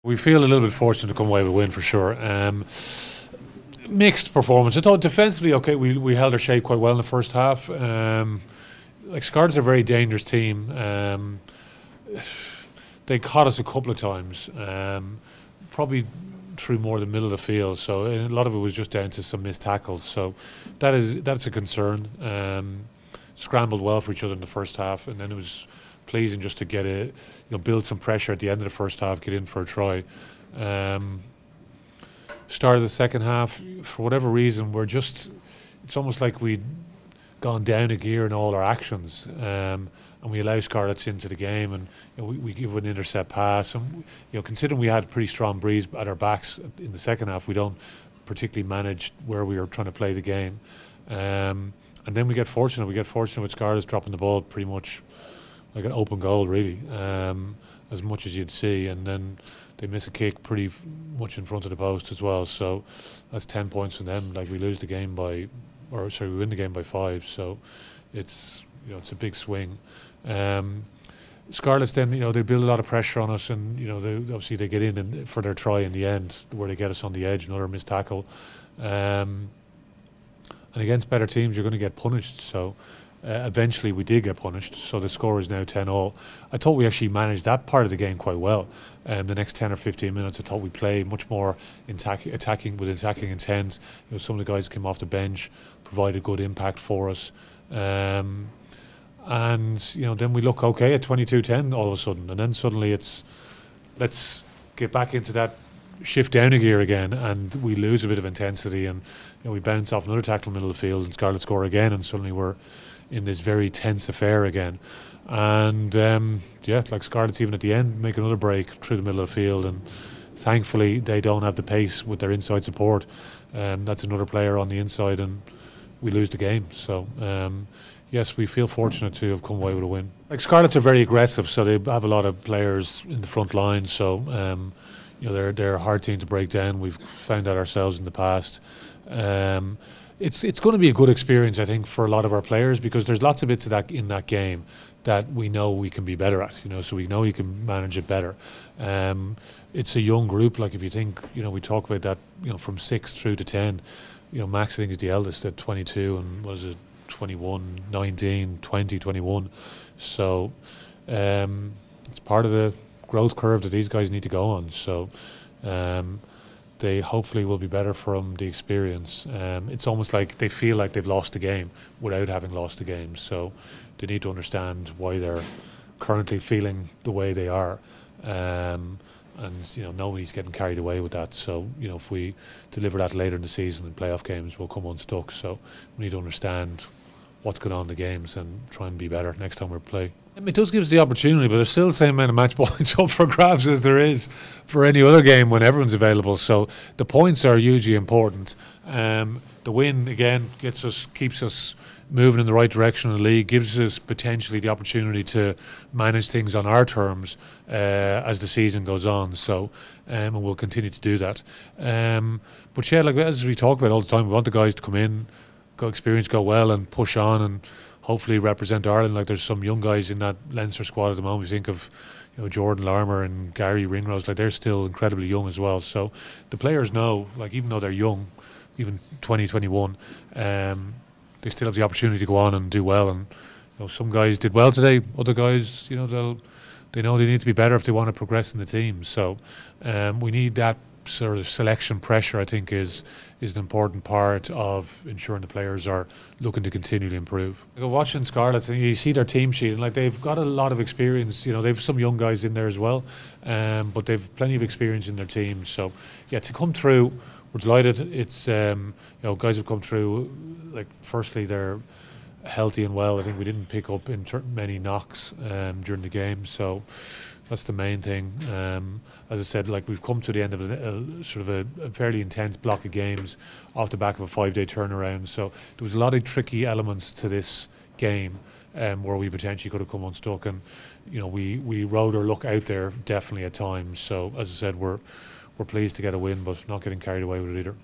We feel a little bit fortunate to come away with a win for sure. Mixed performance. I thought defensively, okay, we held our shape quite well in the first half. Like Scarlets are a very dangerous team. They caught us a couple of times, probably through more the middle of the field. So a lot of it was just down to some missed tackles. So that's a concern. Scrambled well for each other in the first half, and then it was pleasing just to get build some pressure at the end of the first half, get in for a try. Start of the second half, for whatever reason, it's almost like we'd gone down a gear in all our actions, and we allow Scarlets into the game, and we give an intercept pass, and considering we had a pretty strong breeze at our backs in the second half, we don't particularly manage where we were trying to play the game, and then we get fortunate with Scarlets dropping the ball pretty much like an open goal, really, as much as you'd see, and then they miss a kick pretty much in front of the post as well. So that's 10 points from them. Like we win the game by 5. So it's a big swing. Scarlets then they build a lot of pressure on us, and obviously they get in for their try in the end where they get us on the edge, another missed tackle. And against better teams, you're going to get punished. So. Eventually we did get punished, so the score is now 10-all. I thought we actually managed that part of the game quite well. The next 10 or 15 minutes I thought we played much more attacking intent. Some of the guys came off the bench, provided good impact for us, and then we look okay at 22-10 all of a sudden, and then suddenly it's let's get back into that shift down a gear again, and we lose a bit of intensity, and we bounce off another tackle in the middle of the field and Scarlet score again, and suddenly we're in this very tense affair again. And like Scarlets even at the end make another break through the middle of the field, and thankfully they don't have the pace with their inside support. That's another player on the inside, and we lose the game. So yes, we feel fortunate to have come away with a win. Like Scarlets are very aggressive, so they have a lot of players in the front line, so they're a hard team to break down. We've found that ourselves in the past. It's going to be a good experience, I think, for a lot of our players, because there's lots of bits of that in that game that we know we can be better at. So we know we can manage it better. It's a young group. Like if you think, we talk about that, from 6 through to 10. Max I think is the eldest at 22, and what is it, 21, 19, 20, 21. So it's part of the growth curve that these guys need to go on. So. They hopefully will be better from the experience. It's almost like they feel like they've lost the game without having lost the game. So they need to understand why they're currently feeling the way they are. And nobody's getting carried away with that. So if we deliver that later in the season in playoff games, we'll come unstuck. So we need to understand what's going on in the games and try and be better next time we play. It does give us the opportunity, but there's still the same amount of match points up for grabs as there is for any other game when everyone's available. So the points are hugely important. The win again keeps us moving in the right direction in the league, gives us potentially the opportunity to manage things on our terms as the season goes on. So and we'll continue to do that. But yeah, like as we talk about all the time, we want the guys to come in, go well, and push on and hopefully represent Ireland. Like there's some young guys in that Leinster squad at the moment. You think of Jordan Larmour and Gary Ringrose, like they're still incredibly young as well. So the players know, like even though they're young, even 20, 21, they still have the opportunity to go on and do well. And some guys did well today. Other guys, they know they need to be better if they want to progress in the team. So we need that sort of selection pressure, I think, is an important part of ensuring the players are looking to continually improve. Watching Scarlets, and you see their team sheet, and like they've got a lot of experience. They've some young guys in there as well, but they've plenty of experience in their team. So yeah, to come through, we're delighted. It's guys have come through. Like firstly, they're healthy and well. I think we didn't pick up many knocks during the game, so that's the main thing. As I said, like we've come to the end of a fairly intense block of games off the back of a 5-day turnaround. So there was a lot of tricky elements to this game where we potentially could have come unstuck, and we rode our luck out there definitely at times. So as I said, we're pleased to get a win, but not getting carried away with it either.